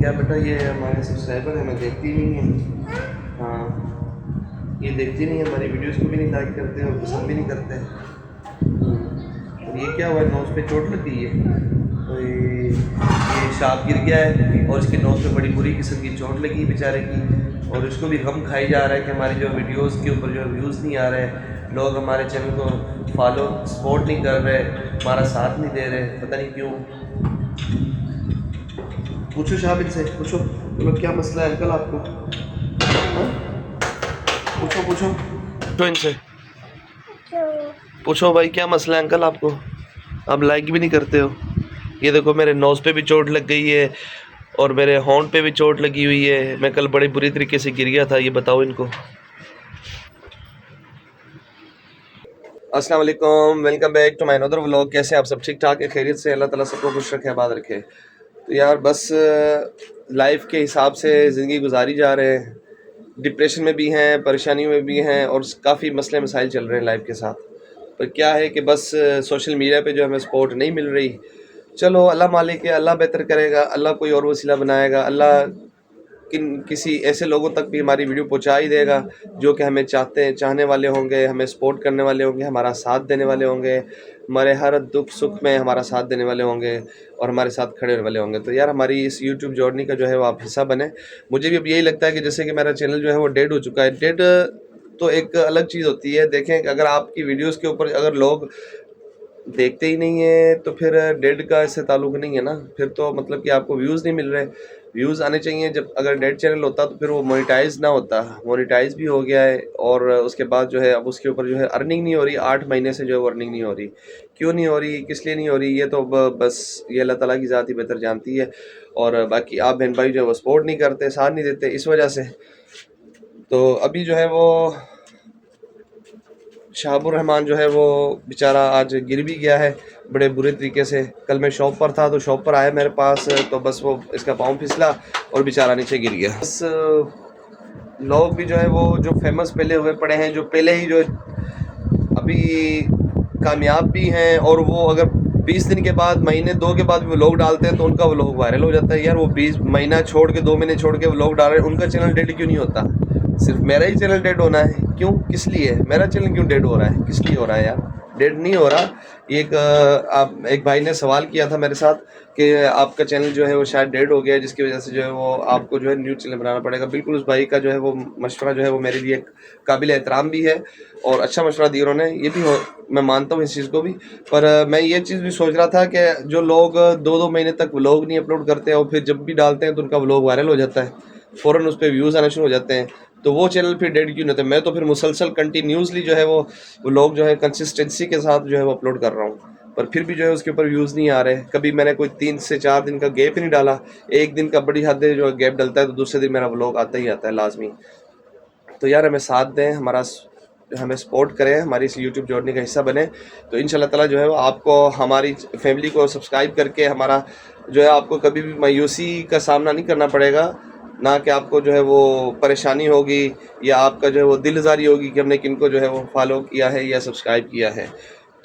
کیا بیٹا یہ ہمارے سبسکرائبر ہمیں دیکھتی نہیں ہیں. ہاں یہ دیکھتی نہیں ہے ہماری ویڈیوز کو بھی نہیں لائک کرتے اور پسند بھی نہیں کرتے. اور یہ کیا ہوا ہے نوز پہ چوٹ لگ گئی ہے. تو یہ شاپ گر گیا ہے اور اس کے نوز پہ بڑی بری قسم کی چوٹ لگی بیچارے کی. اور اس کو بھی غم کھائی جا رہا ہے کہ ہماری جو ویڈیوز کے اوپر جو ویوز نہیں آ رہے, لوگ ہمارے چینل کو فالو سپورٹ نہیں کر رہے, ہمارا ساتھ نہیں دے رہے, پتہ نہیں کیوں. پوچھو شاہد سے, پوچھو بولو کیا مسئلہ ہے انکل آپ کو. پوچھو پوچھو پوچھو ان سے, پوچھو بھائی کیا مسئلہ ہے انکل آپ کو. آپ لائک بھی نہیں کرتے ہو. یہ دیکھو میرے نوز پہ بھی چوٹ لگ گئی ہے اور میرے ہونٹ پہ بھی چوٹ لگی ہوئی ہے. میں کل بڑے بری طریقے سے گر گیا تھا. یہ بتاؤ ان کو. السلام علیکم, welcome back to my another vlog. کیسے ہیں آپ سب؟ ٹھیک ٹھاک ہے, خیریت سے؟ اللہ تعالیٰ سب کو خوش رکھے, آباد رکھے. تو یار بس لائف کے حساب سے زندگی گزاری جا رہے ہیں. ڈپریشن میں بھی ہیں, پریشانیوں میں بھی ہیں, اور کافی مسئلے مسائل چل رہے ہیں لائف کے ساتھ. پر کیا ہے کہ بس سوشل میڈیا پہ جو ہمیں سپورٹ نہیں مل رہی. چلو اللہ مالک ہے, اللہ بہتر کرے گا, اللہ کوئی اور وسیلہ بنائے گا, اللہ کسی ایسے لوگوں تک بھی ہماری ویڈیو پہنچا ہی دے گا جو کہ ہمیں چاہنے والے ہوں گے, ہمیں سپورٹ کرنے والے ہوں گے, ہمارا ساتھ دینے والے ہوں گے, ہمارے ہر دکھ سکھ میں ہمارا ساتھ دینے والے ہوں گے اور ہمارے ساتھ کھڑے ہونے والے ہوں گے. تو یار ہماری اس یوٹیوب جرنی کا جو ہے وہ آپ حصہ بنیں. مجھے بھی اب یہی لگتا ہے کہ جیسے کہ میرا چینل جو ہے وہ ڈیڈ ہو چکا ہے. ڈیڈ تو ایک الگ چیز ہوتی ہے. دیکھیں کہ اگر آپ کی ویڈیوز کے اوپر اگر لوگ دیکھتے ہی نہیں ہیں تو پھر ڈیڈ کا اس سے تعلق نہیں ہے نا. پھر تو مطلب کہ آپ کو ویوز نہیں مل رہے. ویوز آنے چاہیے. جب اگر ڈیڈ چینل ہوتا تو پھر وہ مونیٹائز نہ ہوتا. مونیٹائز بھی ہو گیا ہے اور اس کے بعد جو ہے اب اس کے اوپر جو ہے ارننگ نہیں ہو رہی. 8 مہینے سے جو ہے وہ ارننگ نہیں ہو رہی. کیوں نہیں ہو رہی, کس لیے نہیں ہو رہی, یہ تو بس یہ اللہ تعالیٰ کی ذات ہی بہتر جانتی ہے. اور باقی آپ بہن بھائی جو ہے وہ سپورٹ نہیں کرتے, ساتھ نہیں دیتے, اس وجہ سے. تو ابھی جو ہے وہ شہاب الرحمان جو ہے وہ بیچارہ آج گر بھی گیا ہے بڑے برے طریقے سے. کل میں شاپ پر تھا تو شاپ پر آیا میرے پاس, تو بس وہ اس کا پاؤں پھسلا اور بیچارہ نیچے گر گیا. بس لوگ بھی جو ہے وہ جو فیمس پہلے ہوئے پڑے ہیں, جو پہلے ہی جو ابھی کامیاب بھی ہیں, اور وہ اگر 20 دن کے بعد, مہینے 2 کے بعد بھی وہ لوگ ڈالتے ہیں تو ان کا وہ لوگ وائرل ہو جاتا ہے. یار وہ 20 مہینہ چھوڑ کے 2 مہینے چھوڑ کے وہ لوگ ڈال رہے ہیں, ان کا چینل ڈیڈ کیوں نہیں ہوتا؟ صرف میرا ہی چینل ڈیڈ ہونا ہے؟ کیوں, کس لیے میرا چینل کیوں ڈیڈ ہو رہا ہے, کس لیے ہو رہا ہے یار؟ ڈیڈ نہیں ہو رہا. ایک بھائی نے سوال کیا تھا میرے ساتھ کہ آپ کا چینل جو ہے وہ شاید ڈیڈ ہو گیا, جس کی وجہ سے جو ہے وہ آپ کو جو ہے نیو چینل بنانا پڑے گا. بالکل اس بھائی کا جو ہے وہ مشورہ جو ہے وہ میرے لیے قابل احترام بھی ہے اور اچھا مشورہ دیا انہوں نے. یہ بھی میں مانتا ہوں اس چیز کو بھی. پر میں یہ چیز بھی سوچ رہا تھا کہ جو لوگ 2 مہینے تک ولاگ نہیں اپلوڈ کرتے اور پھر جب بھی ڈالتے ہیں تو ان کا ولاگ وائرل ہو جاتا ہے, فوراً اس پہ ویوز آنے شروع ہو جاتے ہیں, تو وہ چینل پھر ڈیڈ کیوں نہیں ہوتے؟ میں تو پھر مسلسل کنٹینیوسلی جو ہے وہ لوگ جو ہے کنسسٹنسی کے ساتھ جو ہے وہ اپلوڈ کر رہا ہوں, پر پھر بھی جو ہے اس کے اوپر ویوز نہیں آ رہے. کبھی میں نے کوئی 3 سے 4 دن کا گیپ نہیں ڈالا. ایک دن کا بڑی حد ہے جو گیپ ڈلتا ہے تو دوسرے دن میرا ولاگ آتا ہی آتا ہے لازمی. تو یار ہمیں ساتھ دیں, ہمیں سپورٹ کریں, ہماری اس یوٹیوب جرنی کا حصہ بنیں. تو ان شاء اللہ تعالیٰ جو ہے وہ آپ کو, ہماری فیملی کو سبسکرائب کر کے ہمارا جو ہے آپ کو کبھی بھی مایوسی کا سامنا نہیں کرنا پڑے گا, نہ کہ آپ کو جو ہے وہ پریشانی ہوگی یا آپ کا جو ہے وہ دل آزاری ہوگی کہ ہم نے کن کو جو ہے وہ فالو کیا ہے یا سبسکرائب کیا ہے.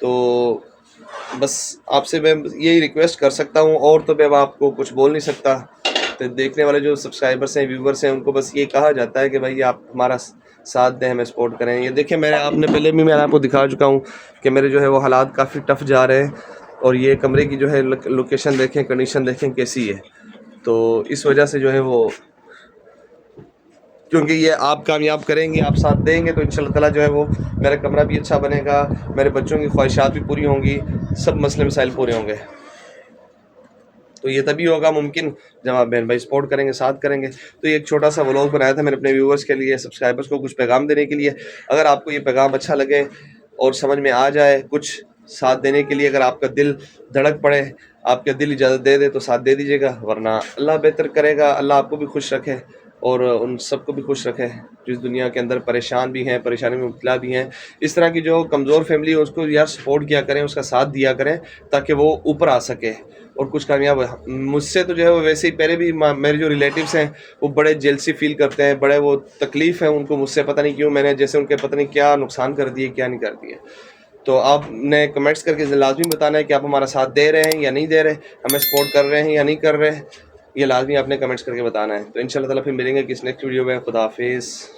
تو بس آپ سے میں یہی ریکویسٹ کر سکتا ہوں, اور تو میں آپ کو کچھ بول نہیں سکتا. تو دیکھنے والے جو سبسکرائبرس ہیں, ویورس ہیں, ان کو بس یہ کہا جاتا ہے کہ بھائی آپ ہمارا ساتھ دیں, ہمیں سپورٹ کریں. یہ دیکھیں آپ نے پہلے بھی میں آپ کو دکھا چکا ہوں کہ میرے جو ہے وہ حالات کافی ٹف جا رہے ہیں, اور یہ کمرے کی جو ہے لوکیشن دیکھیں, کنڈیشن دیکھیں کیسی ہے. تو اس وجہ سے جو ہے وہ, کیونکہ یہ آپ کامیاب کریں گے, آپ ساتھ دیں گے, تو ان شاء اللہ تعالیٰ جو ہے وہ میرا کمرہ بھی اچھا بنے گا, میرے بچوں کی خواہشات بھی پوری ہوں گی, سب مسئلے مسائل پورے ہوں گے. تو یہ تبھی ہوگا ممکن جب آپ بہن بھائی سپورٹ کریں گے, ساتھ کریں گے. تو یہ ایک چھوٹا سا ولاگ بنایا تھا میں نے اپنے ویورز کے لیے, سبسکرائبرز کو کچھ پیغام دینے کے لیے. اگر آپ کو یہ پیغام اچھا لگے اور سمجھ میں آ جائے, کچھ ساتھ دینے کے لیے اگر آپ کا دل دھڑک پڑے, آپ کا دل اجازت دے دے تو ساتھ دے دیجیے گا, ورنہ اللہ بہتر کرے گا. اللہ آپ کو بھی خوش رکھے اور ان سب کو بھی خوش رکھے جس دنیا کے اندر پریشان بھی ہیں, پریشانی میں مبتلا بھی ہیں. اس طرح کی جو کمزور فیملی ہے اس کو یار سپورٹ کیا کریں, اس کا ساتھ دیا کریں تاکہ وہ اوپر آ سکے اور کچھ کامیاب ہو. مجھ سے تو جو ہے وہ ویسے ہی پہلے بھی میرے جو ریلیٹیوس ہیں وہ بڑے جیلسی فیل کرتے ہیں, بڑے وہ تکلیف ہے ان کو مجھ سے, پتہ نہیں کیوں میں نے جیسے ان کے پتہ نہیں کیا نقصان کر دیے, کیا نہیں کر دیے. تو آپ نے کمنٹس کر کے لازمی بتانا ہے کہ آپ ہمارا ساتھ دے رہے ہیں یا نہیں دے رہے, ہمیں سپورٹ کر رہے ہیں یا نہیں کر رہے. یہ لازمی آپ نے کمنٹس کر کے بتانا ہے. تو انشاءاللہ تعالیٰ پھر ملیں گے کس نیکسٹ ویڈیو میں. خدا حافظ.